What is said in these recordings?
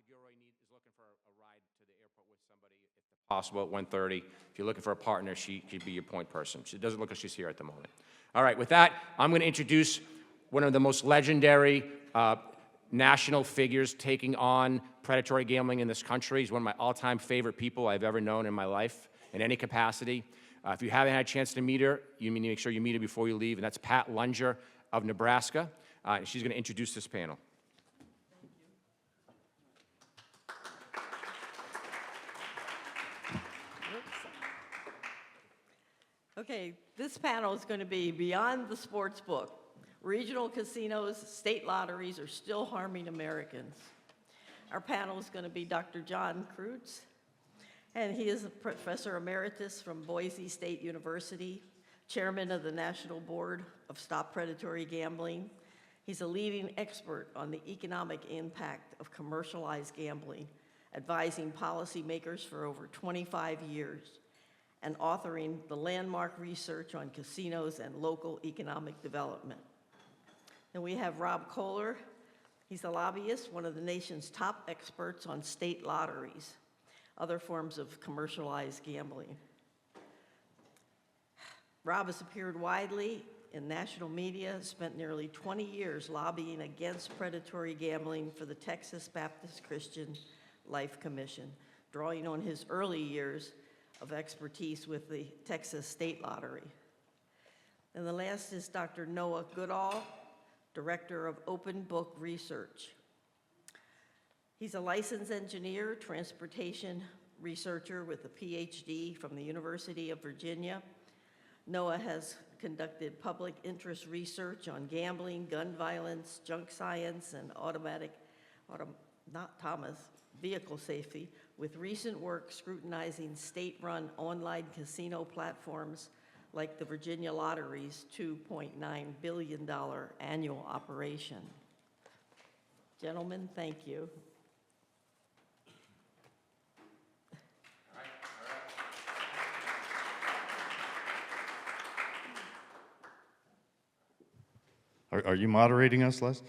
Gilroy is looking for a ride to the airport with somebody, if possible, at 1:30. If you're looking for a partner, she could be your point person. She doesn't look like she's here at the moment. All right, with that, I'm going to introduce one of the most legendary national figures taking on predatory gambling in this country. He's one of my all-time favorite people I've ever known in my life in any capacity. If you haven't had a chance to meet her, you need to make sure you meet her before you leave, and that's Pat Lunger of Nebraska. And she's going to introduce this panel. Okay, this panel is going to be Beyond the Sports Book. Regional casinos, state lotteries are still harming Americans. Our panel is going to be Dr. John Krutz, and he is a professor emeritus from Boise State University, chairman of the National Board of Stop Predatory Gambling. He's a leading expert on the economic impact of commercialized gambling, advising policymakers for over 25 years, and authoring the landmark research on casinos and local economic development. And we have Rob Kohler. He's a lobbyist, one of the nation's top experts on state lotteries, other forms of commercialized gambling. Rob has appeared widely in national media, spent nearly 20 years lobbying against predatory gambling for the Texas Baptist Christian Life Commission, drawing on his early years of expertise with the Texas State Lottery. And the last is Dr. Noah Goodall, Director of Open Book Research. He's a licensed engineer, transportation researcher with a PhD from the University of Virginia. Noah has conducted public interest research on gambling, gun violence, junk science, and vehicle safety, with recent work scrutinizing state-run online casino platforms like the Virginia Lotteries' $2.9 billion annual operation. Gentlemen, thank you. Are you moderating us, Les?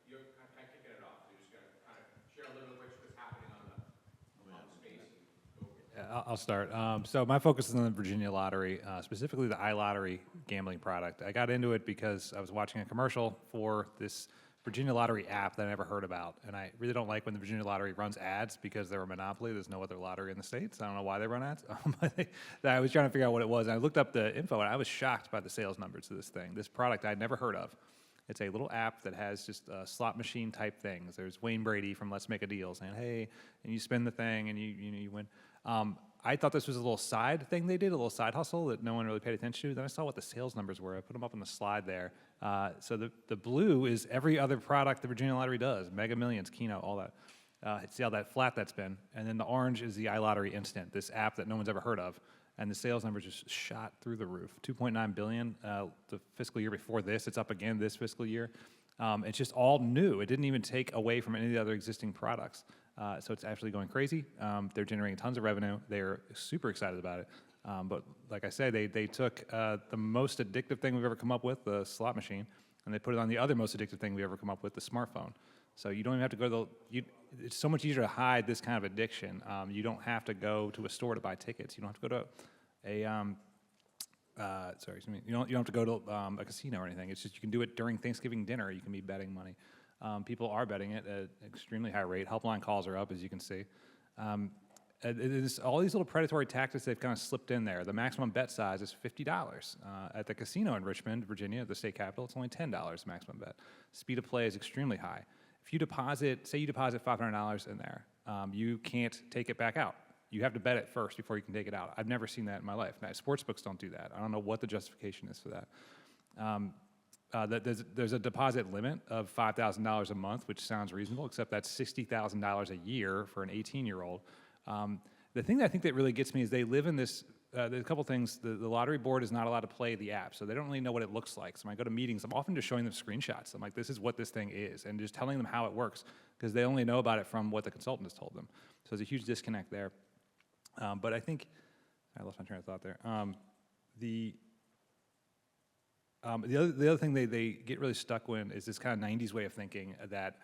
You're kind of kicking it off. You're just going to kind of share a little bit of what's happening on the space. I'll start. So my focus is on the Virginia Lottery, specifically the iLottery gambling product. I got into it because I was watching a commercial for this Virginia Lottery app that I never heard about. And I really don't like when the Virginia Lottery runs ads because they're a monopoly. There's no other lottery in the States. I don't know why they run ads. But I was trying to figure out what it was. And I looked up the info, and I was shocked by the sales numbers of this thing. This product I'd never heard of. It's a little app that has just slot machine type things. There's Wayne Brady from Let's Make a Deal saying, hey, and you spin the thing and you win. I thought this was a little side thing they did, a little side hustle that no one really paid attention to. Then I saw what the sales numbers were. I put them up on the slide there. So the blue is every other product the Virginia Lottery does, Mega Millions, Keno, all that. See how that flat that's been. And then the orange is the iLottery Instant, this app that no one's ever heard of. And the sales numbers just shot through the roof. 2.9 billion the fiscal year before this. It's up again this fiscal year. It's just all new. It didn't even take away from any of the other existing products. So it's actually going crazy. They're generating tons of revenue. They're super excited about it. But like I said, they took the most addictive thing we've ever come up with, the slot machine, and they put it on the other most addictive thing we've ever come up with, the smartphone. So you don't even have to go to it's so much easier to hide this kind of addiction. You don't have to go to a store to buy tickets. You don't have to go to you don't have to go to a casino or anything. It's just you can do it during Thanksgiving dinner. You can be betting money. People are betting it at an extremely high rate. Helpline calls are up, as you can see. All these little predatory tactics they've kind of slipped in there. The maximum bet size is $50. At the casino in Richmond, Virginia, the state capital, it's only $10 maximum bet. Speed of play is extremely high. If you deposit, say you deposit $500 in there, you can't take it back out. You have to bet it first before you can take it out. I've never seen that in my life. Now, sportsbooks don't do that. I don't know what the justification is for that. There's a deposit limit of $5,000 a month, which sounds reasonable, except that's $60,000 a year for an 18-year-old. The thing that I think that really gets me is they live in this, there's a couple things. The lottery board is not allowed to play the app, so they don't really know what it looks like. So when I go to meetings, I'm often just showing them screenshots. I'm like, this is what this thing is, and just telling them how it works, because they only know about it from what the consultant has told them. So there's a huge disconnect there. But I think, I lost my train of thought there. The other thing they get really stuck with is this kind of 90s way of thinking that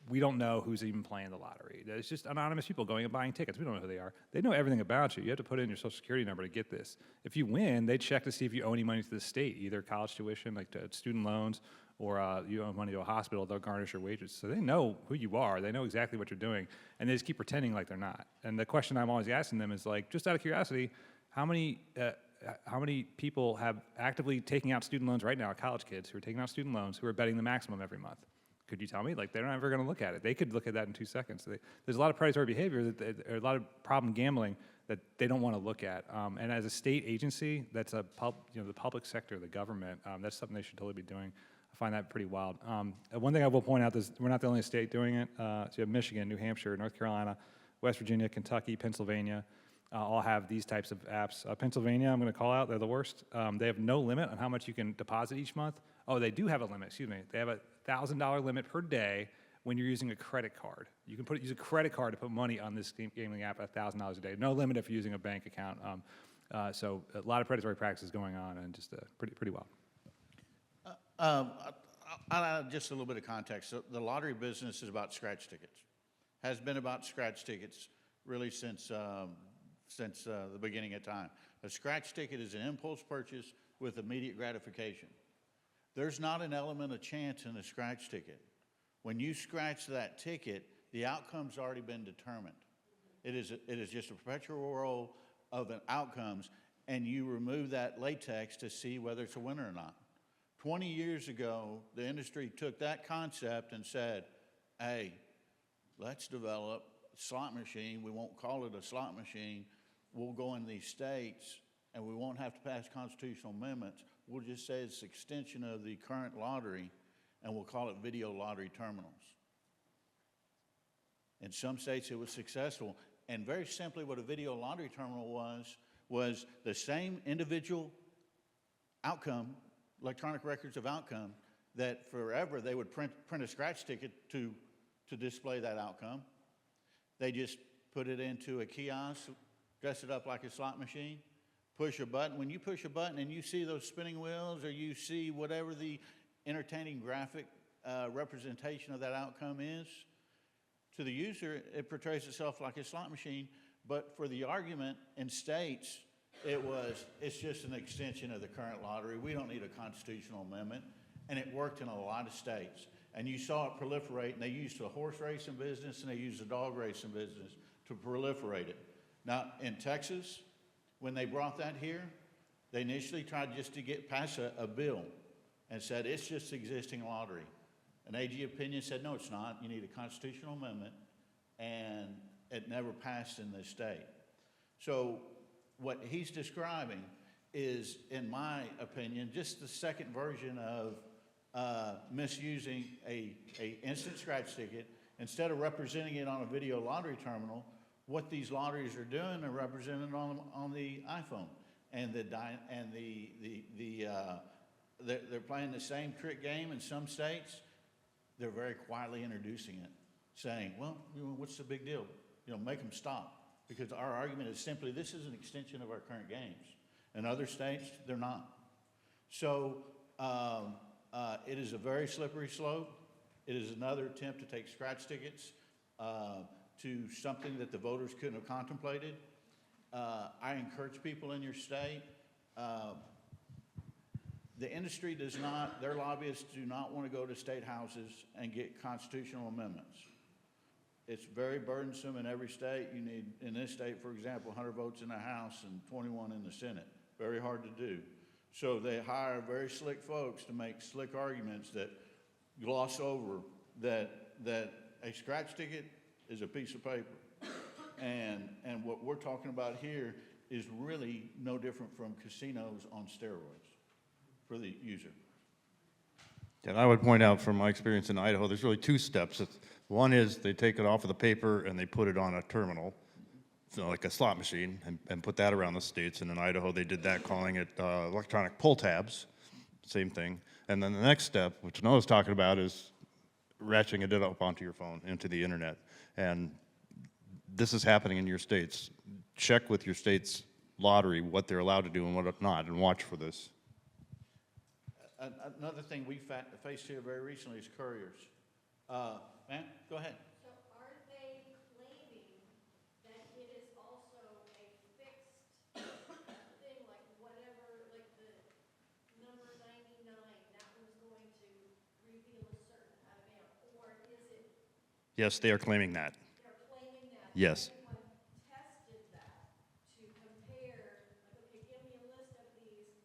we don't know who's even playing the lottery. It's just anonymous people going and buying tickets. We don't know who they are. They know everything about you. You have to put in your social security number to get this. If you win, they check to see if you owe any money to the state, either college tuition, like to student loans, or you owe money to a hospital, they'll garnish your wages. So they know who you are. They know exactly what you're doing, and they just keep pretending like they're not. And the question I'm always asking them is like, just out of curiosity, how many people have actively taking out student loans right now, college kids who are taking out student loans, who are betting the maximum every month? Could you tell me? Like, they're not ever going to look at it. They could look at that in 2 seconds. There's a lot of predatory behavior, or a lot of problem gambling that they don't want to look at. And as a state agency, that's the public sector, the government, that's something they should totally be doing. I find that pretty wild. One thing I will point out is we're not the only state doing it. So you have Michigan, New Hampshire, North Carolina, West Virginia, Kentucky, Pennsylvania, all have these types of apps. Pennsylvania, I'm going to call out, they're the worst. They have no limit on how much you can deposit each month. Oh, they do have a limit, excuse me. They have a $1,000 limit per day when you're using a credit card. You can use a credit card to put money on this gaming app at $1,000 a day. No limit if you're using a bank account. So a lot of predatory practices going on, and just pretty wild. I'll add just a little bit of context. So the lottery business is about scratch tickets. Has been about scratch tickets really since the beginning of time. A scratch ticket is an impulse purchase with immediate gratification. There's not an element of chance in a scratch ticket. When you scratch that ticket, the outcome's already been determined. It is just a perpetual roll of outcomes, and you remove that latex to see whether it's a winner or not. 20 years ago, the industry took that concept and said, hey, let's develop a slot machine. We won't call it a slot machine. We'll go in these states, and we won't have to pass constitutional amendments. We'll just say it's an extension of the current lottery, and we'll call it video lottery terminals. In some states, it was successful. And very simply, what a video lottery terminal was the same individual outcome, electronic records of outcome, that forever they would print a scratch ticket to display that outcome. They just put it into a kiosk, dress it up like a slot machine, push a button. When you push a button and you see those spinning wheels, or you see whatever the entertaining graphic representation of that outcome is, to the user, it portrays itself like a slot machine. But for the argument in states, it's just an extension of the current lottery. We don't need a constitutional amendment. And it worked in a lot of states. And you saw it proliferate, and they used the horse racing business and they used the dog racing business to proliferate it. Now, in Texas, when they brought that here, they initially tried just to get past a bill and said, it's just existing lottery. An AG opinion said, no, it's not. You need a constitutional amendment, and it never passed in this state. So what he's describing is, in my opinion, just the second version of misusing a instant scratch ticket. Instead of representing it on a video lottery terminal, what these lotteries are doing are represented on the iPhone, and they're playing the same trick game in some states. They're very quietly introducing it, saying, well, what's the big deal? Make them stop. Because our argument is simply, this is an extension of our current games. In other states, they're not. So it is a very slippery slope. It is another attempt to take scratch tickets to something that the voters couldn't have contemplated. I encourage people in your state, the industry does not, their lobbyists do not want to go to state houses and get constitutional amendments. It's very burdensome in every state. You need, in this state, for example, 100 votes in the House and 21 in the Senate. Very hard to do. So they hire very slick folks to make slick arguments that gloss over that a scratch ticket is a piece of paper. And what we're talking about here is really no different from casinos on steroids for the user. And I would point out from my experience in Idaho, there's really two steps. One is they take it off of the paper and they put it on a terminal, so like a slot machine, and put that around the states. And in Idaho, they did that, calling it electronic pull tabs, same thing. And then the next step, which Noah's talking about, is ratcheting it up onto your phone, into the internet. And this is happening in your states. Check with your state's lottery what they're allowed to do and what not, and watch for this. Another thing we faced here very recently is couriers. Man, go ahead. Yes, they are claiming that. They're claiming that. Yes. Anyone tested that to compare, like, okay, give me a list of these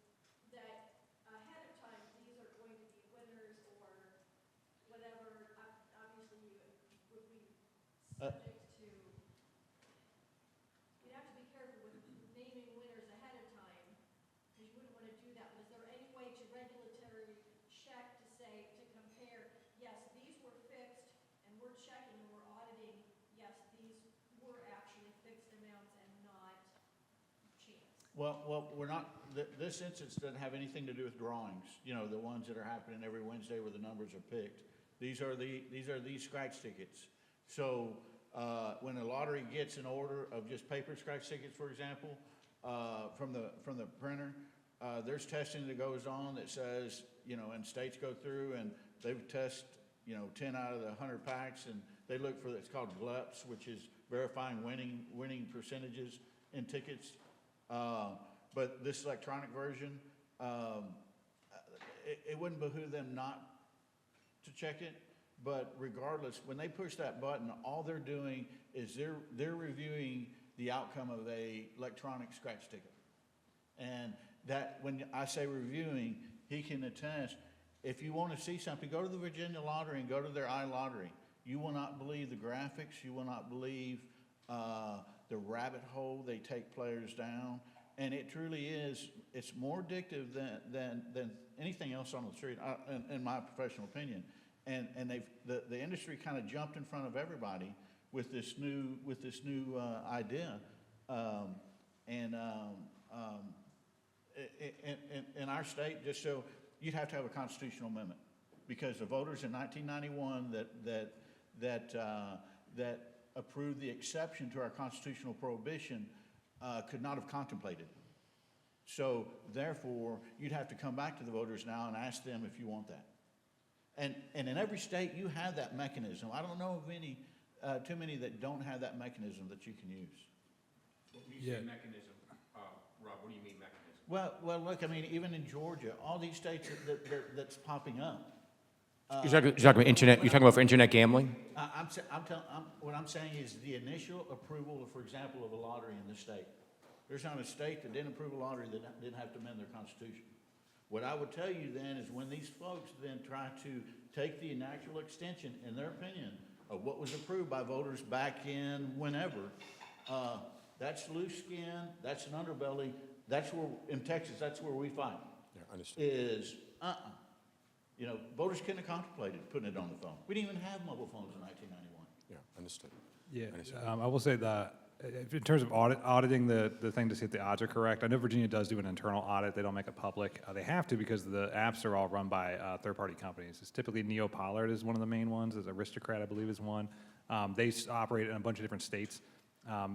that ahead of time, these are going to be winners or whatever. Obviously, you would be subject to, you'd have to be careful with naming winners ahead of time, because you wouldn't want to do that. But is there any way to regulatory check to say, to compare, yes, these were fixed, and we're checking and we're auditing, yes, these were actually fixed amounts and not chance? Well, we're not, this instance doesn't have anything to do with drawings, you know, the ones that are happening every Wednesday where the numbers are picked. These are these scratch tickets. So, when a lottery gets an order of just paper scratch tickets, for example, from the printer, there's testing that goes on that says, you know, and states go through and they test, you know, 10 out of the 100 packs, and they look for, it's called GLEPS, which is verifying winning percentages in tickets. But this electronic version, it wouldn't behoove them not to check it, but regardless, when they push that button, all they're doing is they're reviewing the outcome of a electronic scratch ticket. And that, when I say reviewing, he can attest, if you want to see something, go to the Virginia Lottery and go to their iLottery. You will not believe the graphics, you will not believe the rabbit hole they take players down. And it truly is, it's more addictive than anything else on the street, in my professional opinion. And the industry kind of jumped in front of everybody with this new idea. In our state, just so, you'd have to have a constitutional amendment, because the voters in 1991 that approved the exception to our constitutional prohibition could not have contemplated. So therefore, you'd have to come back to the voters now and ask them if you want that. And in every state, you have that mechanism. I don't know of any, too many that don't have that mechanism that you can use. When you say mechanism, Rob, what do you mean mechanism? Well, look, I mean, even in Georgia, all these states that's popping up. You're talking about internet, you're talking about for internet gambling? What I'm saying is the initial approval, for example, of a lottery in the state. There's not a state that didn't approve a lottery that didn't have to amend their constitution. What I would tell you then is when these folks then try to take the natural extension, in their opinion, of what was approved by voters back in whenever, that's loose skin, that's an underbelly, that's where, in Texas, that's where we fight. Yeah, understood. Is, you know, voters couldn't have contemplated putting it on the phone. We didn't even have mobile phones in 1991. Yeah, understood. Yeah, I will say that in terms of auditing the thing to see if the odds are correct, I know Virginia does do an internal audit. They don't make it public. They have to, because the apps are all run by third-party companies. It's typically Pollard is one of the main ones. There's Aristocrat, I believe, is one. They operate in a bunch of different states.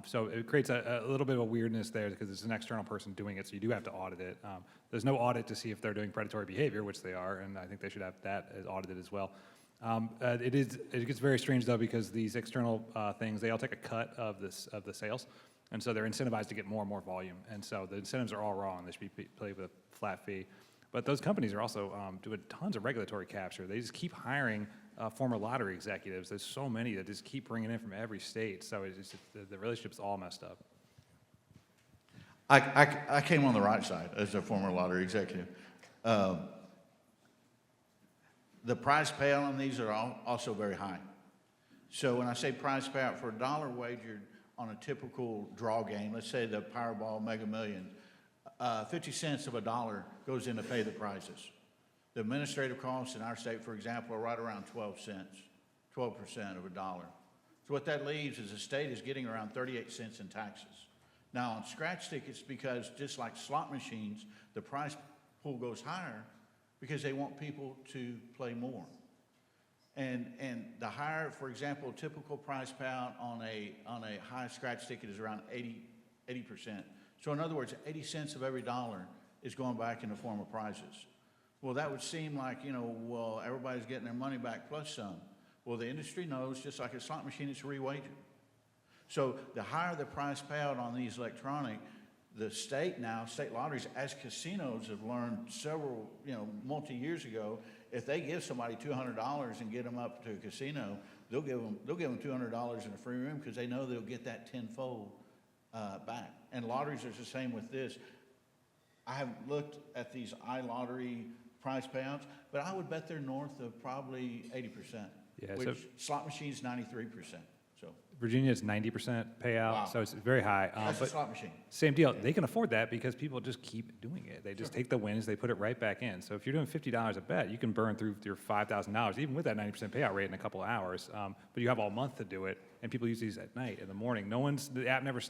So it creates a little bit of a weirdness there because it's an external person doing it, so you do have to audit it. There's no audit to see if they're doing predatory behavior, which they are, and I think they should have that audited as well. It gets very strange though, because these external things, they all take a cut of the sales, and so they're incentivized to get more and more volume, and so the incentives are all wrong. They should be paid with a flat fee. But those companies are also doing tons of regulatory capture. They just keep hiring former lottery executives. There's so many that just keep bringing in from every state, so it's just, the relationship's all messed up. I came on the right side as a former lottery executive. The prize payout on these are also very high. So when I say prize payout, for $1 wagered on a typical draw game, let's say the Powerball Mega Million, 50 cents of $1 goes in to pay the prizes. The administrative costs in our state, for example, are right around 12 cents, 12% of $1. So what that leaves is the state is getting around 38 cents in taxes. Now on scratch tickets, because just like slot machines, the prize pool goes higher because they want people to play more. And the higher, for example, typical prize payout on a high scratch ticket is around 80%. So in other words, 80 cents of every $1 is going back in the form of prizes. Well, that would seem like, you know, well, everybody's getting their money back plus some. Well, the industry knows, just like a slot machine, it's rewagered. So the higher the price payout on these electronic, the state now, state lotteries, as casinos have learned several, multi-years ago, if they give somebody $200 and get them up to a casino, they'll give them $200 in a free room because they know they'll get that tenfold back. And lotteries are the same with this. I haven't looked at these iLottery prize payouts, but I would bet they're north of probably 80%. Yeah, which so- slot machines 93%. So Virginia is 90% payout, Wow. so it's very high. that's a But slot machine. same deal. They can afford that because people just keep doing it. They just take the wins, they put it right back in. So if you're doing $50 a bet, you can burn through your $5,000, even with that 90% payout rate in a couple of hours. But you have all month to do it, and people use these at night, in the morning. The app never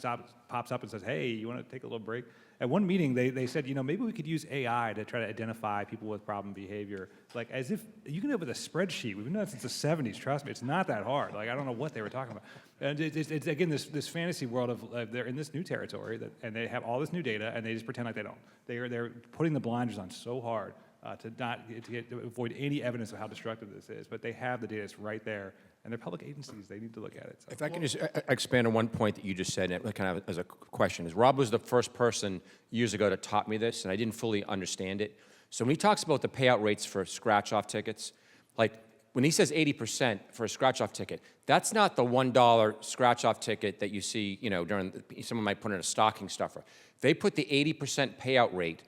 pops up and says, hey, you want to take a little break? At one meeting, they said, maybe we could use AI to try to identify people with problem behavior. Like, as if you can do it with a spreadsheet. We've been doing that since the 70s, trust me. It's not that hard. Like, I don't know what they were talking about. And it's again, this fantasy world of they're in this new territory, and they have all this new data, and they just pretend like they don't. They're putting the blinders on so hard to avoid any evidence of how destructive this is. But they have the data, it's right there. And they're public agencies, they need to look at it. So. If I can just expand on one point that you just said, and kind of as a question, is Rob was the first person years ago that taught me this, and I didn't fully understand it. So when he talks about the payout rates for scratch-off tickets, like when he says 80% for a scratch-off ticket, that's not the $1 scratch-off ticket that you see, during someone might put in a stocking stuffer. They put the 80% payout rate,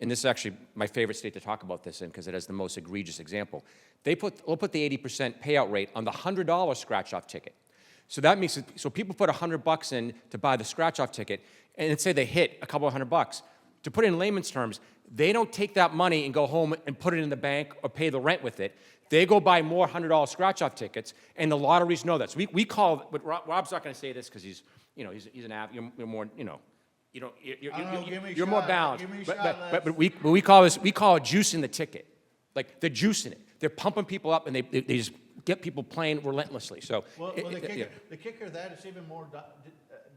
and this is actually my favorite state to talk about this in because it has the most egregious example. We'll put the 80% payout rate on the $100 scratch-off ticket. So that means, so people put $100 in to buy the scratch-off ticket, and let's say they hit a couple of $100. To put it in layman's terms, they don't take that money and go home and put it in the bank or pay the rent with it. They go buy more $100 scratch-off tickets, and the lotteries know that. So we call, but Rob's not going to say this because he's an app. You're more, you're more balanced. But we call this, we call it juicing the ticket. Like they're juicing it. They're pumping people up, and they just get people playing relentlessly. So the kicker of that is even more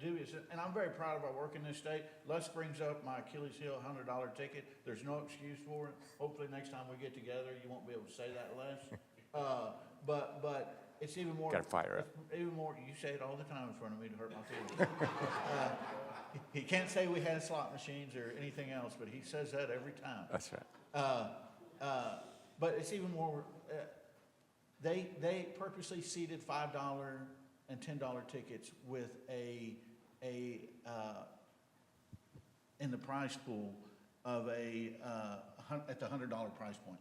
dubious, and I'm very proud of our work in this state. Les brings up my Achilles heel $100 ticket. There's no excuse for it. Hopefully next time we get together, you won't be able to say that, Les. But it's even more. Gotta fire up. Even more. You say it all the time in front of me to hurt my feelings. He can't say we had slot machines or anything else, but he says that every time. That's right. But it's even more. They purposely seeded $5 and $10 tickets with in the prize pool of at the $100 price point.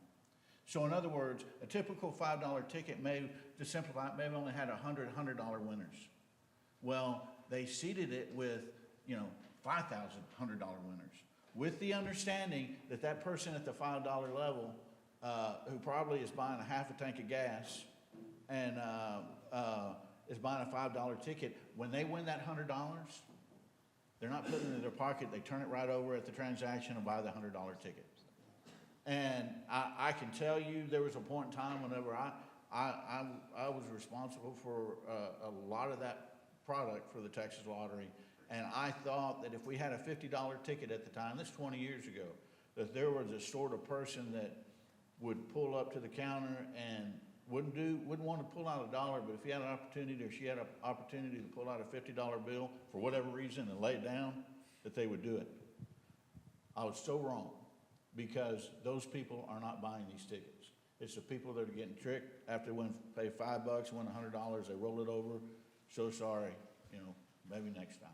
So in other words, a typical $5 ticket to simplify it, may have only had $100 winners. Well, they seeded it with 5,000 $100 winners, with the understanding that that person at the $5 level, who probably is buying a half a tank of gas and is buying a $5 ticket, when they win that $100, they're not putting it in their pocket. They turn it right over at the transaction and buy the $100 ticket. And I can tell you there was a point in time whenever I was responsible for a lot of that product for the Texas Lottery. And I thought that if we had a $50 ticket at the time, this 20 years ago, that there was a sort of person that would pull up to the counter and wouldn't want to pull out $1, but if he had an opportunity or she had an opportunity to pull out a $50 bill for whatever reason and lay it down, that they would do it. I was so wrong, because those people are not buying these tickets. It's the people that are getting tricked after they pay $5, win $100, they roll it over. So sorry, maybe next time.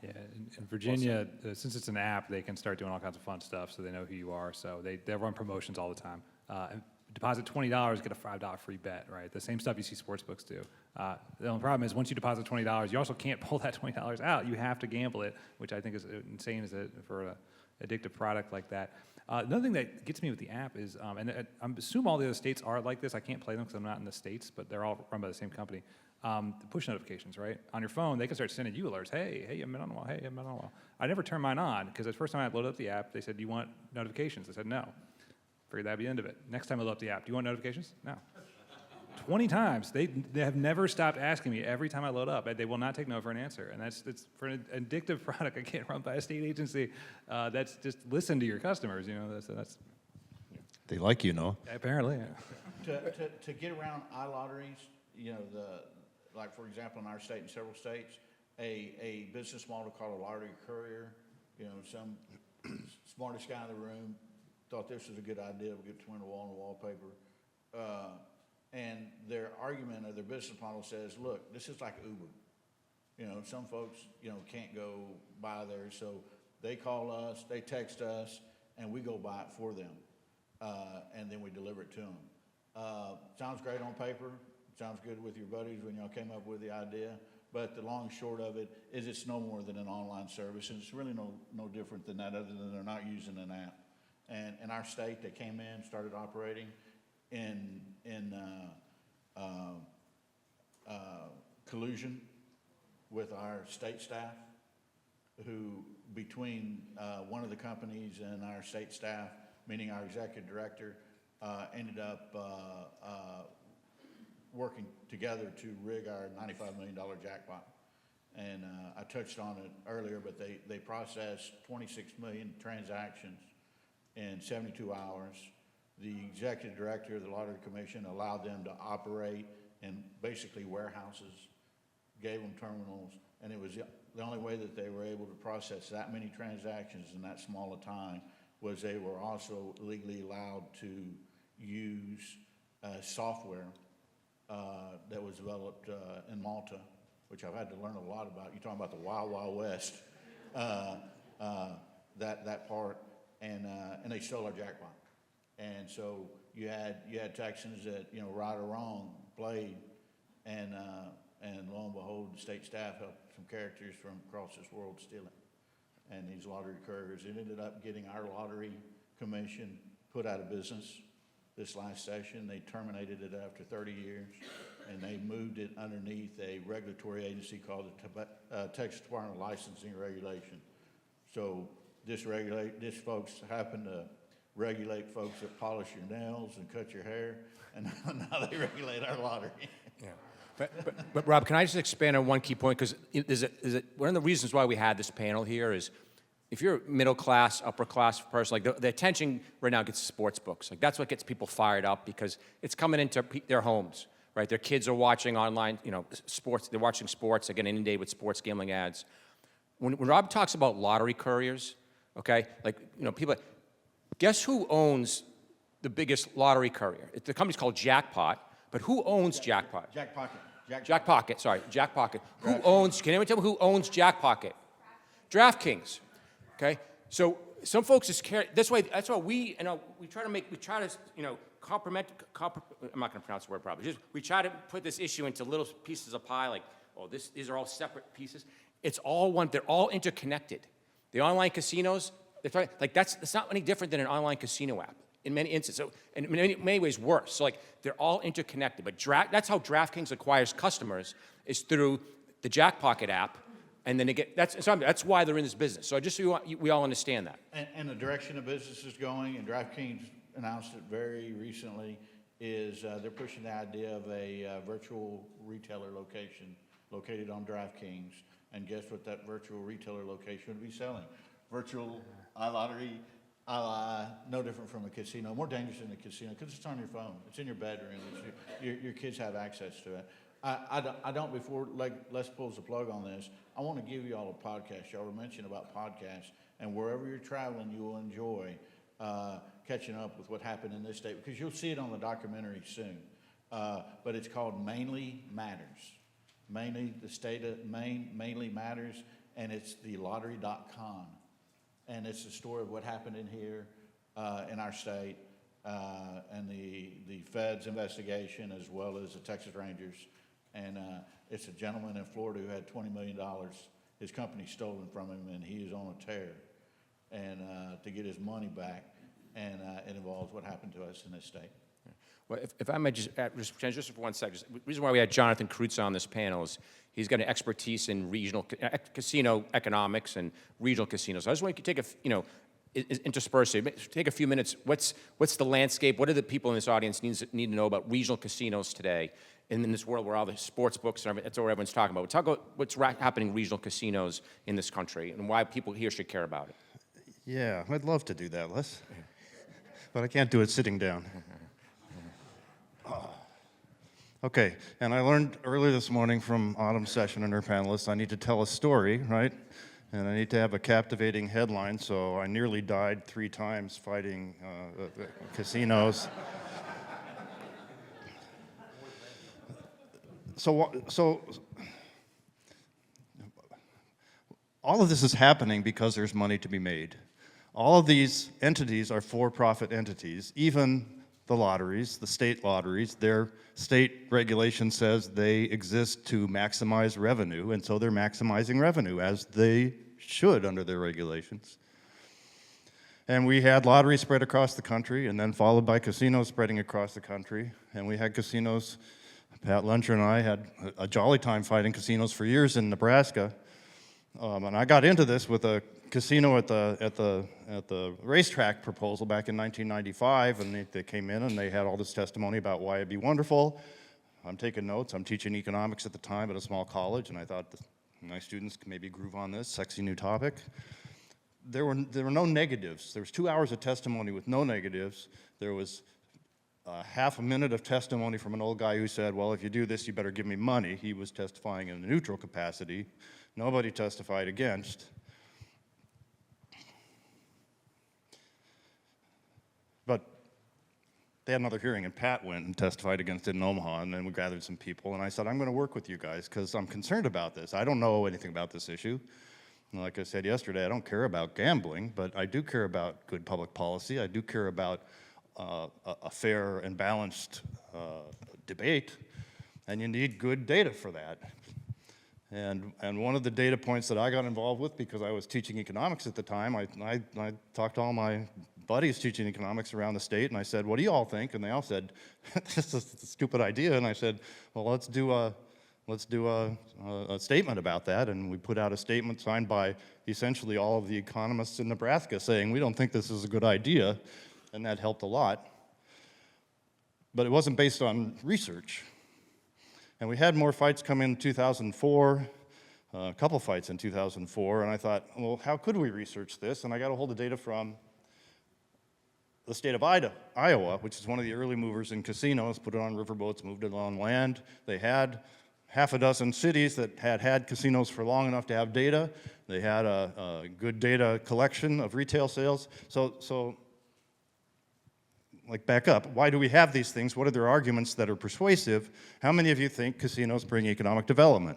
Yeah, in Virginia, since it's an app, they can start doing all kinds of fun stuff, so they know who you are. So they run promotions all the time. And deposit $20, get a $5 free bet, right? The same stuff you see sportsbooks do. The only problem is once you deposit $20, you also can't pull that $20 out. You have to gamble it, which I think is insane for an addictive product like that. Another thing that gets me with the app is, and I assume all the other states are like this. I can't play them because I'm not in the states, but they're all run by the same company. The push notifications, right? On your phone, they can start sending you alerts. Hey, I've been on a while. Hey, I've been on a while. I never turned mine on because the first time I loaded up the app, they said, do you want notifications? I said, no. Figured that'd be the end of it. Next time I load up the app, do you want notifications? No. 20 times. They have never stopped asking me every time I load up. They will not take no for an answer. And it's for an addictive product, again, run by a state agency. That's just listen to your customers. That's They like apparently. Yeah. To get around iLotteries, like for example in our state and several states, a business model called a lottery courier You know, some smartest guy in the room thought this was a good idea, we'll get twin wall and wallpaper. And their argument or their business model says, look, this is like Uber. You know, some folks, you know, can't go buy there, so they call us, they text us, and we go buy it for them. And then we deliver it to them. Sounds great on paper, sounds good with your buddies when y'all came up with the idea, but the long and short of it is it's no more than an online service, and it's really no different than that, other than they're not using an app. And in our state, they came in, started operating in collusion with our state staff, who between one of the companies and our state staff, meaning our executive director, ended up working together to rig our $95 million jackpot. And I touched on it earlier, but they processed 26 million transactions in 72 hours. The executive director of the Lottery Commission allowed them to operate in basically warehouses, gave them terminals, and it was the only way that they were able to process that many transactions in that small a time was they were also legally allowed to use software that was developed in Malta, which I've had to learn a lot about. You're talking about the Wild Wild West, that part, and they stole our jackpot. And so you had Texans that, you know, right or wrong, played, and lo and behold, the state staff helped some characters from across this world steal it. And these lottery couriers, it ended up getting our lottery commission put out of business this last session. They terminated it after 30 years, and they moved it underneath a regulatory agency called the Texas Department of Licensing and Regulation. So this folks happen to regulate folks that polish your nails and cut your hair, and now they regulate our lottery. Yeah. But Rob, can I just expand on one key point? Because one of the reasons why we had this panel here is if you're a middle class, upper class person, like the attention right now gets sports books. Like that's what gets people fired up because it's coming into their homes, right? Their kids are watching online, you know, sports. They're watching sports. They're getting inundated with sports gambling ads. When Rob talks about lottery couriers, okay, like, you know, people, guess who owns the biggest lottery courier? The company's called Jackpot, but who owns Jackpot? Jack Pocket. Jack Pocket. Who owns, can anyone tell me who owns Jack Pocket? DraftKings, okay? So some folks just care, that's why we, you know, we try to, you know, I'm not gonna pronounce the word probably, we try to put this issue into little pieces of pie, like, oh, these are all separate pieces. It's all one, they're all interconnected. The online casinos, like that's not any different than an online casino app in many instances, so, and in many ways worse. So like they're all interconnected, but that's how DraftKings acquires customers is through the Jackpocket app, and then they get, that's why they're in this business. So just so we all understand that. And the direction the business is going, and DraftKings announced it very recently, is they're pushing the idea of a virtual retailer location located on DraftKings. And guess what that virtual retailer location would be selling? Virtual iLottery, no different from a casino, more dangerous than a casino because it's on your phone, it's in your bedroom, your kids have access to it. I don't, before Les pulls the plug on this, I want to give you all a podcast. Y'all were mentioning about podcasts, and wherever you're traveling, you will enjoy catching up with what happened in this state because you'll see it on the documentary soon. But it's called Mainly Matters. Mainly, the state of Maine mainly matters, and it's the lottery.com. And it's the story of what happened in here, in our state, and the Fed's investigation, as well as the Texas Rangers. And it's a gentleman in Florida who had $20 million, his company stolen from him, and he is on a tear. And to get his money back, and it involves what happened to us in this state. Well, if I may just for 1 second, the reason why we had Jonathan Krutz on this panel is he's got an expertise in regional casino economics and regional casinos. I just want you to take intersperse it, take a few minutes. What's the landscape? What do the people in this audience need to know about regional casinos today? And in this world where all the sports books and everything, that's what everyone's talking about. We'll talk about what's happening in regional casinos in this country and why people here should care about it. Yeah, I'd love to do that, Les. But I can't do it sitting down. Okay, and I learned earlier this morning from Autumn's session and her panelists, I need to tell a story, right? and I need to have a captivating headline, so I nearly died 3 times fighting casinos. So all of this is happening because there's money to be made. All of these entities are for-profit entities, even the lotteries, the state lotteries. Their state regulation says they exist to maximize revenue, and so they're maximizing revenue, as they should under their regulations. And we had lotteries spread across the country, and then followed by casinos spreading across the country. And we had casinos, Pat Luncher and I had a jolly time fighting casinos for years in Nebraska. And I got into this with a casino at the racetrack proposal back in 1995, and they came in and they had all this testimony about why it'd be wonderful. I'm taking notes. I'm teaching economics at the time at a small college, and I thought my students could maybe groove on this sexy new topic. There were no negatives. There was 2 hours of testimony with no negatives. There was half a minute of testimony from an old guy who said, well, if you do this, you better give me money. He was testifying in a neutral capacity. Nobody testified against. But they had another hearing, and Pat went and testified against it in Omaha, and then we gathered some people, and I said, I'm going to work with you guys because I'm concerned about this. I don't know anything about this issue. And like I said yesterday, I don't care about gambling, but I do care about good public policy. I do care about a fair and balanced debate, and you need good data for that. And one of the data points that I got involved with, because I was teaching economics at the time, I talked to all my buddies teaching economics around the state, and I said, what do you all think? And they all said, this is a stupid idea. And I said, well, let's do a statement about that. And we put out a statement signed by essentially all of the economists in Nebraska saying, we don't think this is a good idea. And that helped a lot. But it wasn't based on research. And we had more fights come in 2004, a couple fights in 2004, and I thought, well, how could we research this? And I got a hold of data from the state of Iowa, which is one of the early movers in casinos, put it on riverboats, moved it on land. They had half a dozen cities that had casinos for long enough to have data. They had a good data collection of retail sales. So like back up, why do we have these things? What are their arguments that are persuasive? How many of you think casinos bring economic development?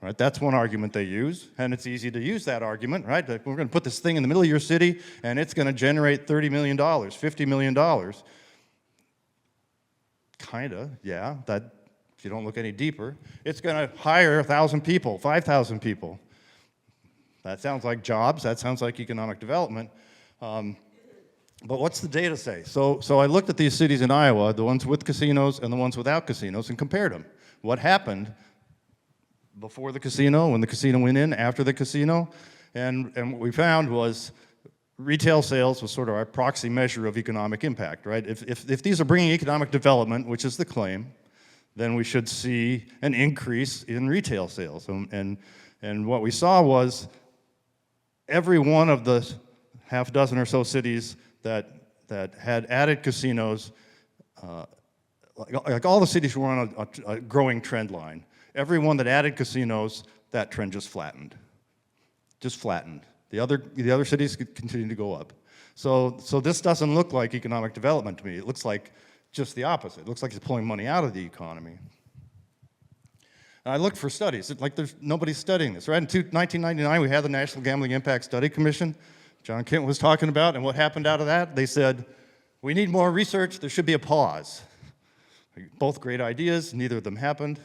Right, that's one argument they use, and it's easy to use that argument, right? Like, we're going to put this thing in the middle of your city, and it's going to generate $30 million, $50 million. Kinda, yeah, that, if you don't look any deeper. It's going to hire 1,000 people, 5,000 people. That sounds like jobs, that sounds like economic development. But what's the data say? So I looked at these cities in Iowa, the ones with casinos and the ones without casinos, and compared them. What happened before the casino, when the casino went in, after the casino? And what we found was retail sales was sort of our proxy measure of economic impact, right? If these are bringing economic development, which is the claim, then we should see an increase in retail sales. And what we saw was every one of the half dozen or so cities that had added casinos, like all the cities were on a growing trend line. Every one that added casinos, that trend just flattened. Just flattened. The other cities continue to go up. So this doesn't look like economic development to me. It looks like just the opposite. It looks like it's pulling money out of the economy. And I looked for studies. Nobody's studying this, right? In 1999, we had the National Gambling Impact Study Commission. John Kent was talking about, and what happened out of that? They said, we need more research, there should be a pause. Both great ideas, neither of them happened.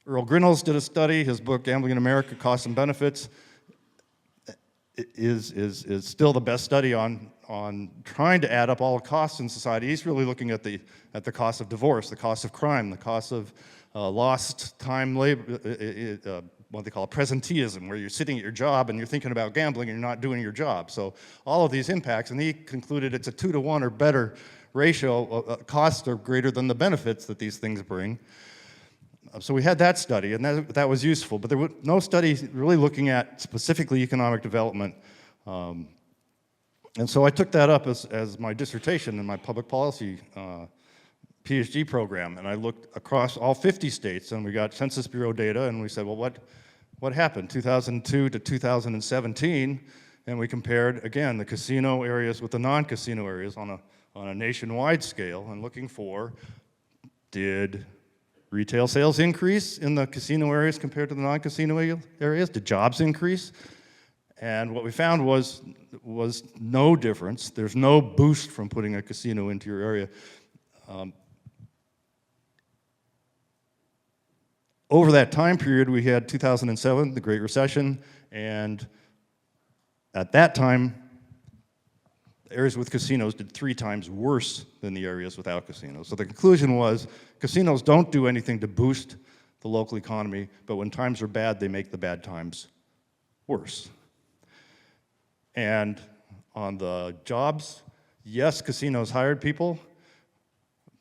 Earl Grinnell's did a study, his book, Gambling in America, Costs and Benefits, is still the best study on trying to add up all the costs in society. He's really looking at the cost of divorce, the cost of crime, the cost of lost time labor, what they call presenteeism, where you're sitting at your job and you're thinking about gambling and you're not doing your job. So all of these impacts, and he concluded it's a 2-to-1 or better ratio. Costs are greater than the benefits that these things bring. So we had that study, and that was useful, but there was no study really looking at specifically economic development. And so I took that up as my dissertation in my public policy PhD program, and I looked across all 50 states, and we got Census Bureau data, and we said, well, what happened 2002 to 2017? And we compared, again, the casino areas with the non-casino areas on a nationwide scale, and looking for, did retail sales increase in the casino areas compared to the non-casino areas? Did jobs increase? And what we found was no difference. There's no boost from putting a casino into your area. Over that time period, we had 2007, the Great Recession, and at that time, areas with casinos did 3 times worse than the areas without casinos. So the conclusion was, casinos don't do anything to boost the local economy, but when times are bad, they make the bad times worse. And on the jobs, yes, casinos hired people,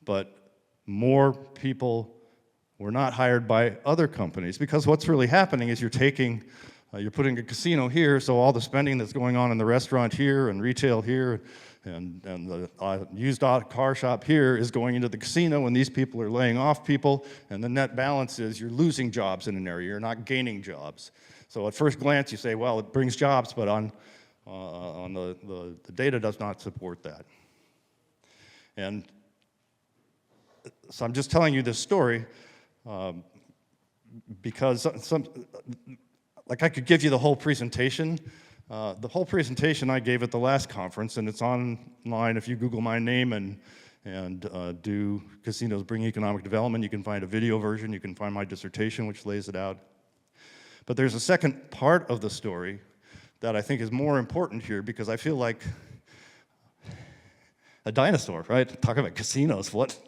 but more people were not hired by other companies, because what's really happening is you're putting a casino here, so all the spending that's going on in the restaurant here and retail here and the used car shop here is going into the casino, and these people are laying off people, and the net balance is you're losing jobs in an area, you're not gaining jobs. So at first glance you say, well, it brings jobs, but on the data does not support that. And so I'm just telling you this story because like I could give you the whole presentation. The whole presentation I gave at the last conference, and it's online. If you Google my name and do casinos bring economic development, you can find a video version, you can find my dissertation, which lays it out. But there's a second part of the story that I think is more important here, because I feel like a dinosaur, right? Talk about casinos, what?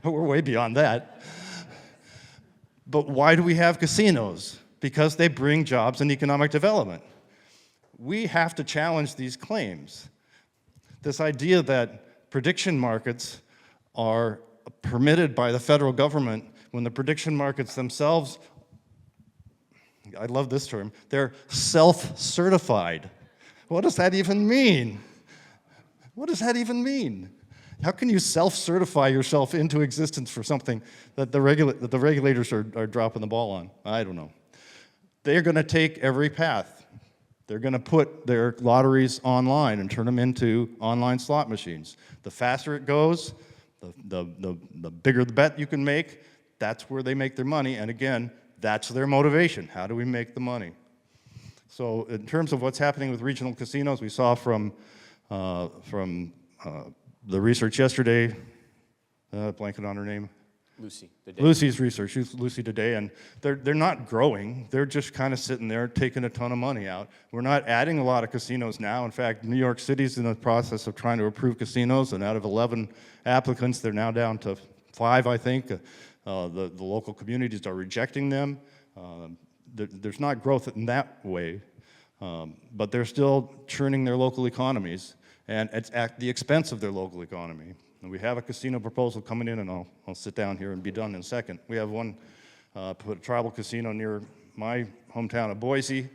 We're way beyond that. But why do we have casinos? Because they bring jobs and economic development. We have to challenge these claims. This idea that prediction markets are permitted by the federal government when the prediction markets themselves, I love this term, they're self-certified. What does that even mean? What does that even mean? How can you self-certify yourself into existence for something that the regulators are dropping the ball on? I don't know. They're going to take every path. They're going to put their lotteries online and turn them into online slot machines. The faster it goes, the bigger the bet you can make, that's where they make their money. And again, that's their motivation. How do we make the money? So in terms of what's happening with regional casinos, we saw from the research yesterday, blanking on her name. Lucy. Today. Lucy's research, Lucy Today, and they're not growing. They're just kind of sitting there taking a ton of money out. We're not adding a lot of casinos now. In fact, New York City's in the process of trying to approve casinos, and out of 11 applicants, they're now down to 5, I think. The local communities are rejecting them. There's not growth in that way, but they're still churning their local economies, and it's at the expense of their local economy. And we have a casino proposal coming in, and I'll sit down here and be done in a second. We have one, put a tribal casino near my hometown of Boise,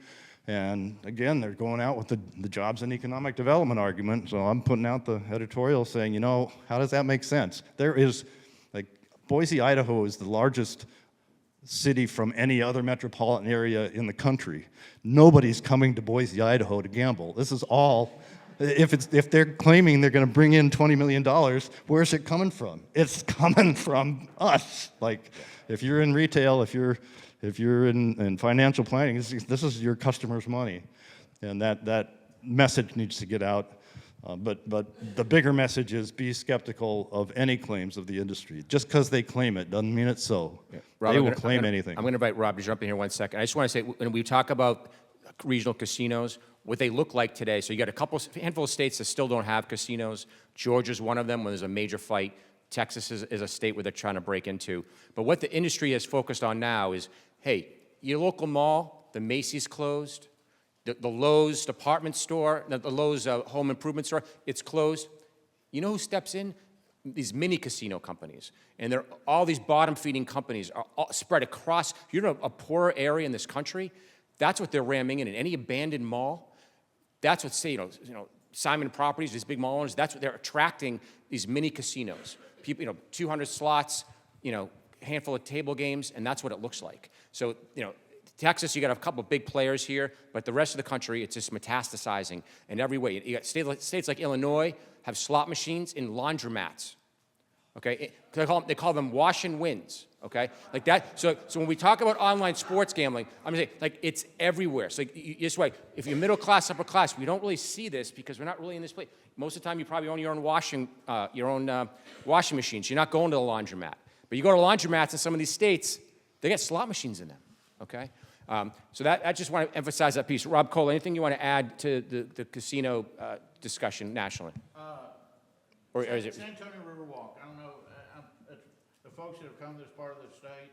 and again, they're going out with the jobs and economic development argument, so I'm putting out the editorial saying, you know, how does that make sense? There is, like, Boise, Idaho is the largest city from any other metropolitan area in the country. Nobody's coming to Boise, Idaho to gamble. This is all, if they're claiming they're going to bring in $20 million, where's it coming from? It's coming from us. Like, if you're in retail, if you're in financial planning, this is your customer's money, and that message needs to get out. But the bigger message is be skeptical of any claims of the industry. Just because they claim it doesn't mean it's so. Yeah. Rob, They will claim anything. I'm going to invite Rob to jump in here 1 second. I just want to say, when we talk about regional casinos, what they look like today, so you got a handful of states that still don't have casinos. Georgia's one of them when there's a major fight. Texas is a state where they're trying to break into. But what the industry has focused on now is, hey, your local mall, the Macy's closed, the Lowe's department store, the Lowe's home improvement store, it's closed. You know who steps in? These mini casino companies. And they're all these bottom-feeding companies are all spread across, you know, a poorer area in this country. That's what they're ramming in any abandoned mall. That's what, say, you know, Simon Properties, these big mall owners, that's what they're attracting, these mini casinos. people, 200 slots, handful of table games, and that's what it looks like. So, Texas, you got a couple of big players here, but the rest of the country, it's just metastasizing in every way. You got states like Illinois have slot machines in laundromats. Okay, they call them wash and wins. Okay, like that. So when we talk about online sports gambling, I'm gonna say like it's everywhere. So this way, if you're middle class, upper class, we don't really see this because we're not really in this place. Most of the time, you probably own your own washing machines. You're not going to the laundromat. But you go to laundromats in some of these states, they get slot machines in them. Okay, so that I just want to emphasize that piece. Rob Kohler, anything you want to add to the casino discussion nationally? Or is it? San Antonio Riverwalk, I don't know, the folks that have come to this part of the state.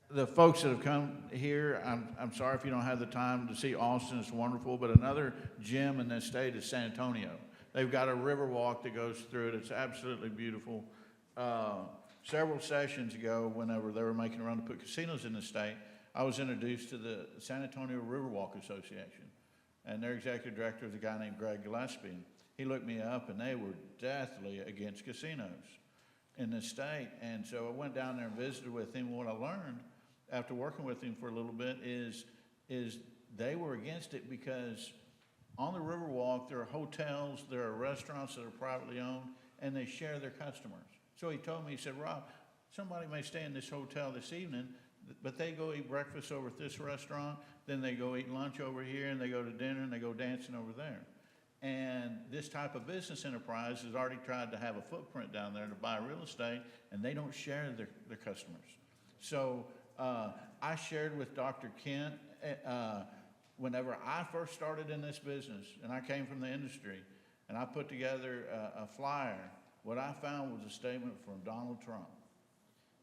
The folks that have come here, I'm sorry if you don't have the time to see Austin, it's wonderful, but another gem in this state is San Antonio. They've got a river walk that goes through it, it's absolutely beautiful. Several sessions ago, whenever they were making a run to put casinos in the state, I was introduced to the San Antonio Riverwalk Association. And their executive director is a guy named Greg Gillespie. He looked me up, and they were deathly against casinos in the state. And so I went down there and visited with him. What I learned after working with him for a little bit is they were against it because on the Riverwalk, there are hotels, there are restaurants that are privately owned, and they share their customers. So he told me, he said, Rob, somebody may stay in this hotel this evening, but they go eat breakfast over at this restaurant, then they go eat lunch over here, and they go to dinner, and they go dancing over there. And this type of business enterprise has already tried to have a footprint down there to buy real estate, and they don't share their customers. So I shared with Dr. Kent, whenever I first started in this business, and I came from the industry, and I put together a flyer, what I found was a statement from Donald Trump.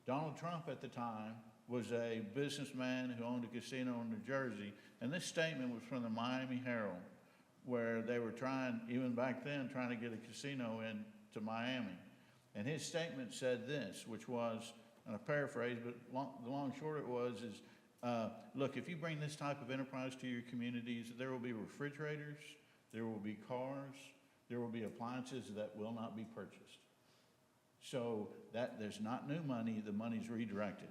Donald Trump at the time was a businessman who owned a casino in New Jersey, and this statement was from the Miami Herald, where they were trying, even back then, trying to get a casino into Miami. And his statement said this, which was, and I paraphrase, but the long and short it was, is, look, if you bring this type of enterprise to your communities, there will be refrigerators, there will be cars, there will be appliances that will not be purchased. So that there's not new money, the money's redirected.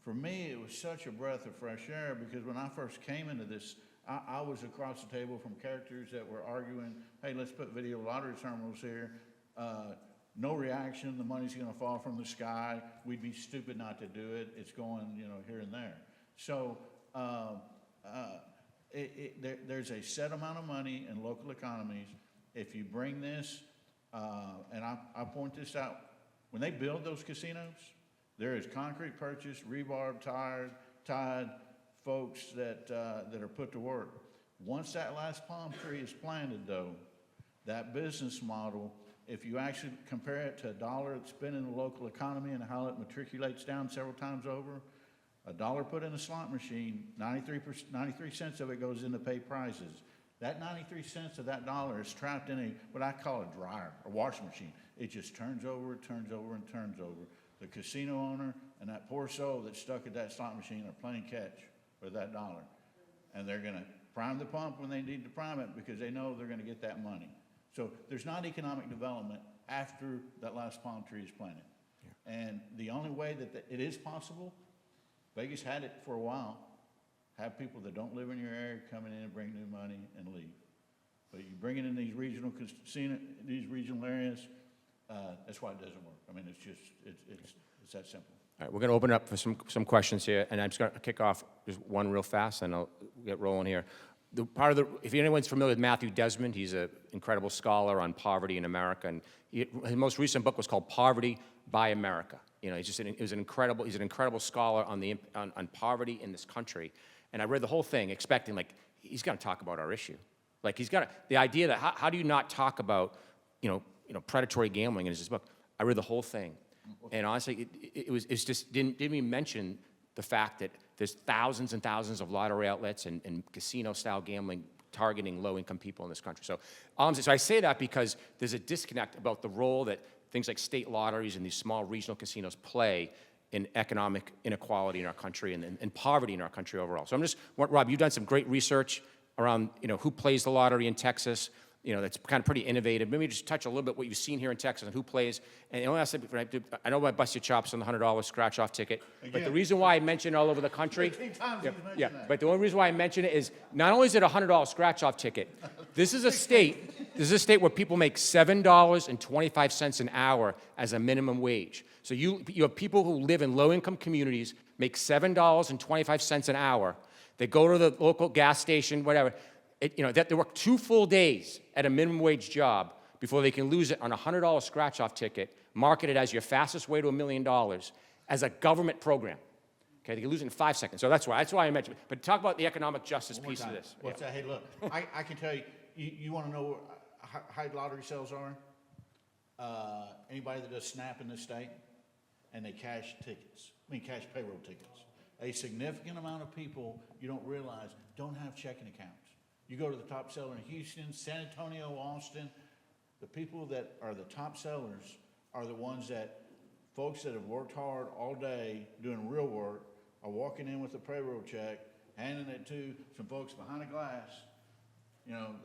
For me, it was such a breath of fresh air because when I first came into this, I was across the table from characters that were arguing, hey, let's put video lottery terminals here. No reaction, the money's gonna fall from the sky. We'd be stupid not to do it. It's going, here and there. So there's a set amount of money in local economies. If you bring this, and I point this out, when they build those casinos, there is concrete purchase, rebar, tied folks that are put to work. Once that last palm tree is planted, though, that business model, if you actually compare it to $1 that's spent in the local economy and how it matriculates down several times over, $1 put in a slot machine, 93 cents of it goes into pay prizes. That 93 cents of that dollar is trapped in what I call a dryer, a washing machine. It just turns over, turns over, and turns over. The casino owner and that poor soul that's stuck at that slot machine are playing catch with that dollar. And they're gonna prime the pump when they need to prime it because they know they're gonna get that money. So there's not economic development after that last palm tree is planted. Yeah. And the only way that it is possible, Vegas had it for a while, have people that don't live in your area come in and bring new money and leave. But you bring it in these regional areas, that's why it doesn't work. I mean, it's just, it's that simple. All right, we're going to open up for some questions here, and I'm just going to kick off just one real fast, and I'll get rolling here. If anyone's familiar with Matthew Desmond, he's an incredible scholar on poverty in America, and his most recent book was called Poverty by America. He's an incredible scholar on poverty in this country. And I read the whole thing expecting, like, he's going to talk about our issue. Like, the idea that how do you not talk about, predatory gambling in his book? I read the whole thing. And honestly, it just didn't even mention the fact that there's thousands and thousands of lottery outlets and casino-style gambling targeting low-income people in this country. So I say that because there's a disconnect about the role that things like state lotteries and these small regional casinos play in economic inequality in our country and poverty in our country overall. So Rob, you've done some great research around, who plays the lottery in Texas, that's kind of pretty innovative. Maybe just touch a little bit what you've seen here in Texas and who plays. And the only last thing, I know I bust your chops on the $100 scratch-off ticket, but the Again. reason why I mention it all over the country, 15 times yeah, he's mentioned yeah, that. but the only reason why I mention it is not only is it a $100 scratch-off ticket, this is a state where people make $7.25 an hour as a minimum wage. So you have people who live in low-income communities, make $7.25 an hour. They go to the local gas station, whatever. They work 2 full days at a minimum wage job before they can lose it on a $100 scratch-off ticket, marketed as your fastest way to $1 million as a government program. Okay, they can lose it in 5 seconds. So that's why I mentioned it. But talk about the economic justice piece of this. What's that? Hey, look, I can tell you, you want to know how high lottery sales are? Anybody that does SNAP in this state, and they cash payroll tickets. A significant amount of people, you don't realize, don't have checking accounts. You go to the top seller in Houston, San Antonio, Austin, the people that are the top sellers are the ones that folks that have worked hard all day doing real work are walking in with a payroll check, handing it to some folks behind a glass.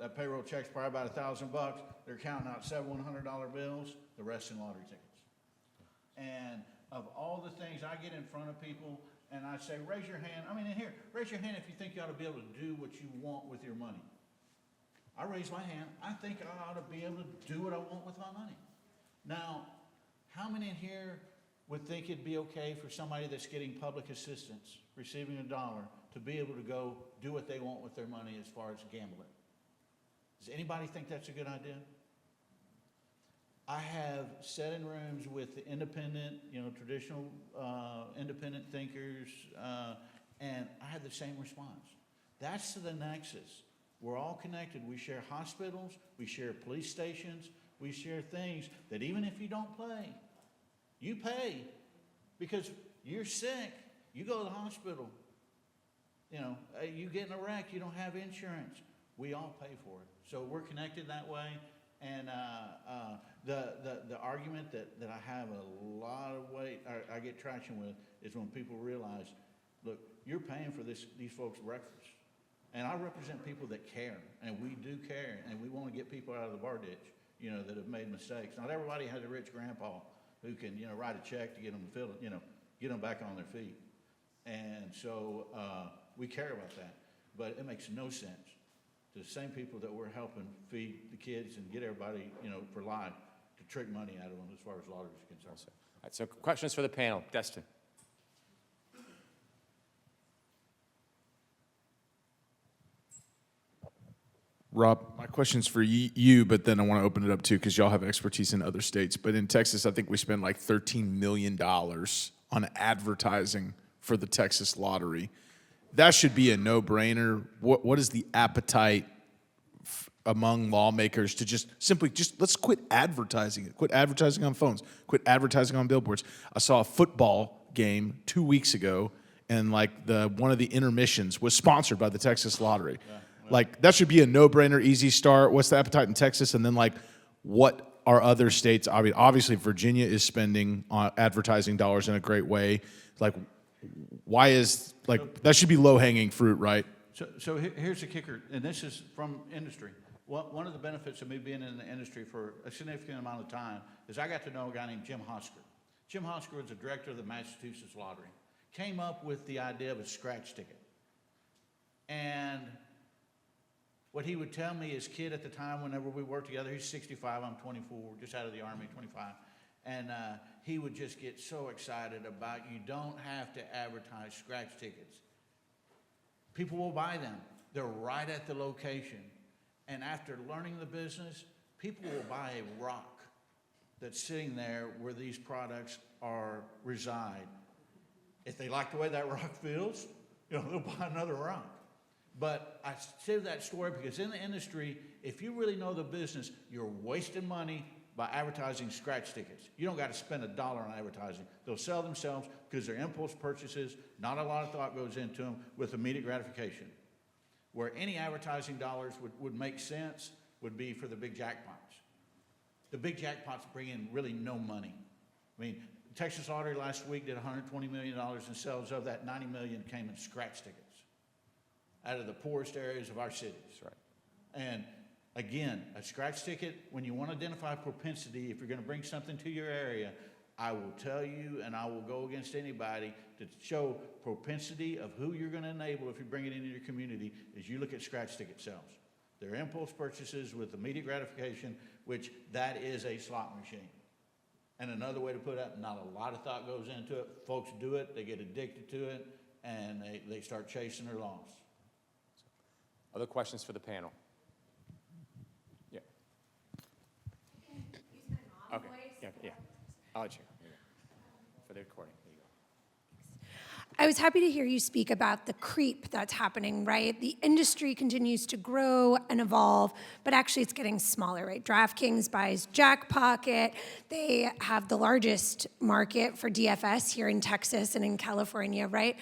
That payroll check's probably about $1,000. They're counting out $100 bills, the rest in lottery tickets. And of all the things I get in front of people, and I say, raise your hand. Raise your hand if you think you ought to be able to do what you want with your money. I raise my hand. I think I ought to be able to do what I want with my money. Now, how many in here would think it'd be okay for somebody that's getting public assistance, receiving $1, to be able to go do what they want with their money as far as gambling? Does anybody think that's a good idea? I have sat in rooms with the independent, traditional independent thinkers, and I had the same response. That's the nexus. We're all connected. We share hospitals, we share police stations, we share things that even if you don't play, you pay because you're sick. You go to the hospital. You get in a wreck, you don't have insurance. We all pay for it. So we're connected that way. And the argument that I have a lot of weight, I get traction with, is when people realize, look, you're paying for these folks' breakfast. And I represent people that care, and we do care, and we want to get people out of the bar ditch, that have made mistakes. Not everybody has a rich grandpa who can, write a check to get them get them back on their feet. And so we care about that, but it makes no sense. The same people that we're helping feed the kids and get everybody, for life, to trick money out of them as far as lotteries are concerned. All right, so questions for the panel. Destin. Rob, my question's for you, but then I want to open it up too because y'all have expertise in other states. But in Texas, I think we spend like $13 million on advertising for the Texas lottery. That should be a no-brainer. What is the appetite among lawmakers to just let's quit advertising it. Quit advertising on phones. Quit advertising on billboards. I saw a football game 2 weeks ago, and one of the intermissions was sponsored by the Texas Lottery. Yeah. That should be a no-brainer, easy start. What's the appetite in Texas? And then what are other states? Obviously, Virginia is spending on advertising dollars in a great way. Why is that should be low-hanging fruit, right? So here's the kicker, and this is from industry. One of the benefits of me being in the industry for a significant amount of time is I got to know a guy named Jim Hosker. Jim Hosker was the director of the Massachusetts Lottery. Came up with the idea of a scratch ticket. And what he would tell me, his kid at the time, whenever we worked together, he's 65, I'm 24, just out of the Army, 25. And he would just get so excited about, you don't have to advertise scratch tickets. People will buy them. They're right at the location. And after learning the business, people will buy a rock that's sitting there where these products reside. If they like the way that rock feels, they'll buy another rock. But I say that story because in the industry, if you really know the business, you're wasting money by advertising scratch tickets. You don't got to spend $1 on advertising. They'll sell themselves because they're impulse purchases. Not a lot of thought goes into them with immediate gratification. Where any advertising dollars would make sense would be for the big jackpots. The big jackpots bring in really no money. Texas Lottery last week did $120 million in sales. Of that, $90 million came in scratch tickets out of the poorest areas of our cities. That's right. And Again, a scratch ticket, when you want to identify propensity, if you're going to bring something to your area, I will tell you, and I will go against anybody to show propensity of who you're going to enable if you bring it into your community, is you look at scratch ticket sales. They're impulse purchases with immediate gratification, which that is a slot machine. And another way to put it, not a lot of thought goes into it. Folks do it, they get addicted to it, and they start chasing their loss. Other questions for the panel? Yeah. Okay, yeah. I'll let you. Here you go. For the recording. Here you go. I was happy to hear you speak about the creep that's happening, right? The industry continues to grow and evolve, but actually it's getting smaller, right? DraftKings buys Jackpocket. They have the largest market for DFS here in Texas and in California, right?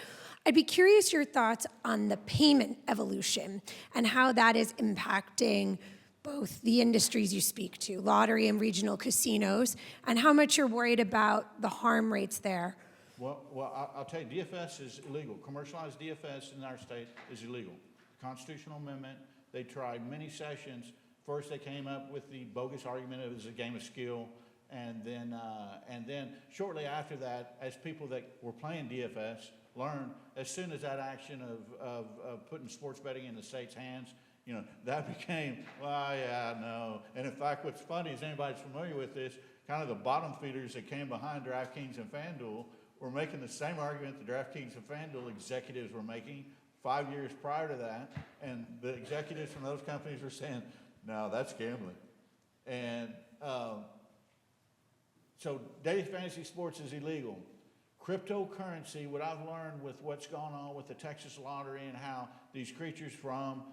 I'd be curious your thoughts on the payment evolution and how that is impacting both the industries you speak to, lottery and regional casinos, and how much you're worried about the harm rates there. Well, I'll tell you, DFS is illegal. Commercialized DFS in our state is illegal. Constitutional amendment, they tried many sessions. First, they came up with the bogus argument it was a game of skill. And then shortly after that, as people that were playing DFS learned, as soon as that action of putting sports betting in the state's hands, you know, that became, well, yeah, no. And in fact, what's funny is anybody's familiar with this, kind of the bottom feeders that came behind DraftKings and FanDuel were making the same argument the DraftKings and FanDuel executives were making 5 years prior to that. And the executives from those companies were saying, no, that's gambling. And so daily fantasy sports is illegal. Cryptocurrency, what I've learned with what's gone on with the Texas lottery and how these creatures from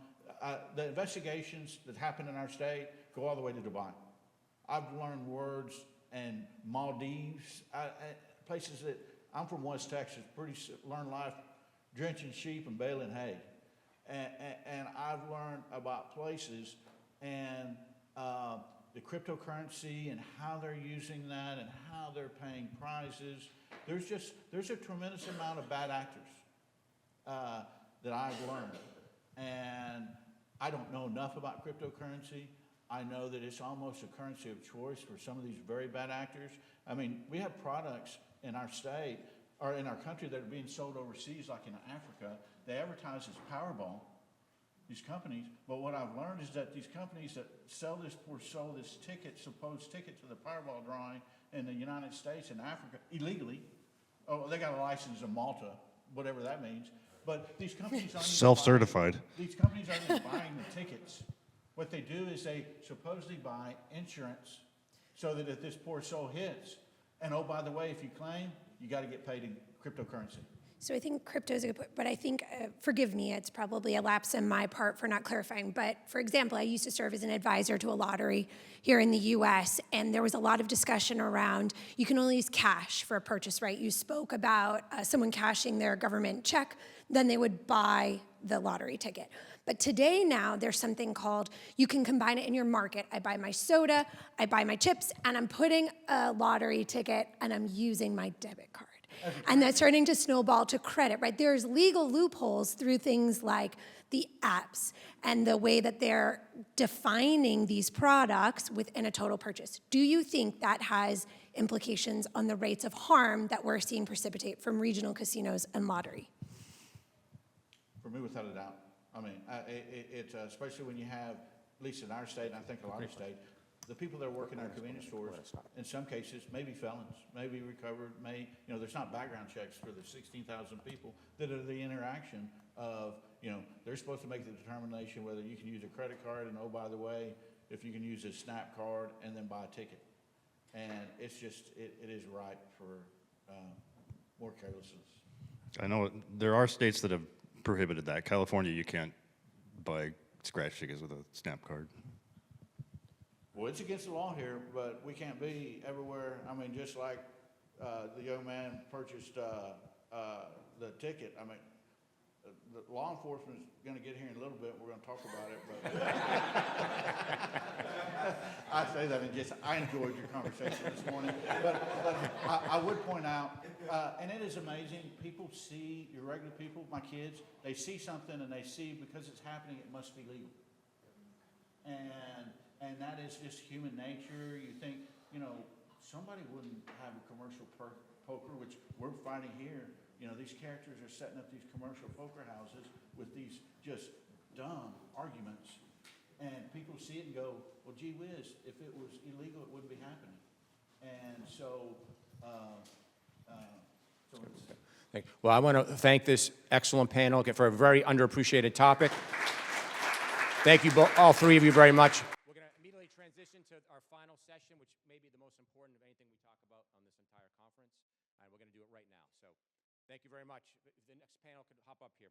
the investigations that happen in our state go all the way to Dubai. I've learned words and Maldives, places that, I'm from West Texas, learned life drenching sheep and baling hay. And I've learned about places and the cryptocurrency and how they're using that and how they're paying prizes. There's a tremendous amount of bad actors that I've learned. And I don't know enough about cryptocurrency. I know that it's almost a currency of choice for some of these very bad actors. I mean, we have products in our state or in our country that are being sold overseas, like in Africa. They advertise as Powerball, these companies. But what I've learned is that these companies that sell this ticket, supposed ticket to the Powerball drawing in the United States and Africa, illegally. Oh, they got a license in Malta, whatever that means. But these companies aren't Self-certified. These companies aren't even buying the tickets. What they do is they supposedly buy insurance so that if this poor soul hits, and oh, by the way, if you claim, you got to get paid in cryptocurrency. So I think crypto is a good point, but I think, forgive me, it's probably a lapse on my part for not clarifying. But for example, I used to serve as an advisor to a lottery here in the US, and there was a lot of discussion around you can only use cash for a purchase, right? You spoke about someone cashing their government check, then they would buy the lottery ticket. But today now, there's something called, you can combine it in your market. I buy my soda, I buy my chips, and I'm putting a lottery ticket, and I'm using my debit card. And that's starting to snowball to credit, right? There's legal loopholes through things like the apps and the way that they're defining these products within a total purchase. Do you think that has implications on the rates of harm that we're seeing precipitate from regional casinos and lottery? For me, without a doubt. I mean, it's especially when you have, at least in our state, and I think a lot of states, the people that are working in our convenience stores, in some cases, may be felons, may be recovered, there's not background checks for the 16,000 people that are the interaction of, they're supposed to make the determination whether you can use a credit card, and oh, by the way, if you can use a SNAP card and then buy a ticket. And it's just, it is ripe for more carelessness. I know there are states that have prohibited that. California, you can't buy scratch tickets with a SNAP card. Well, it's against the law here, but we can't be everywhere. I mean, just like the young man purchased the ticket. I mean, the law enforcement is going to get here in a little bit. We're going to talk about it, but I say that and just I enjoyed your conversation this morning. But I would point out, and it is amazing. People see, your regular people, my kids, they see something and they see because it's happening, it must be legal. And that is just human nature. You think, you know, somebody wouldn't have a commercial poker, which we're fighting here. You know, these characters are setting up these commercial poker houses with these just dumb arguments. And people see it and go, well, gee whiz, if it was illegal, it wouldn't be happening. And so, Well, I want to thank this excellent panel for a very underappreciated topic. Thank you, all three of you, very much. We're going to immediately transition to our final session, which may be the most important of anything we talk about on this entire conference, and we're going to do it right now. So thank you very much. If the next panel could hop up here,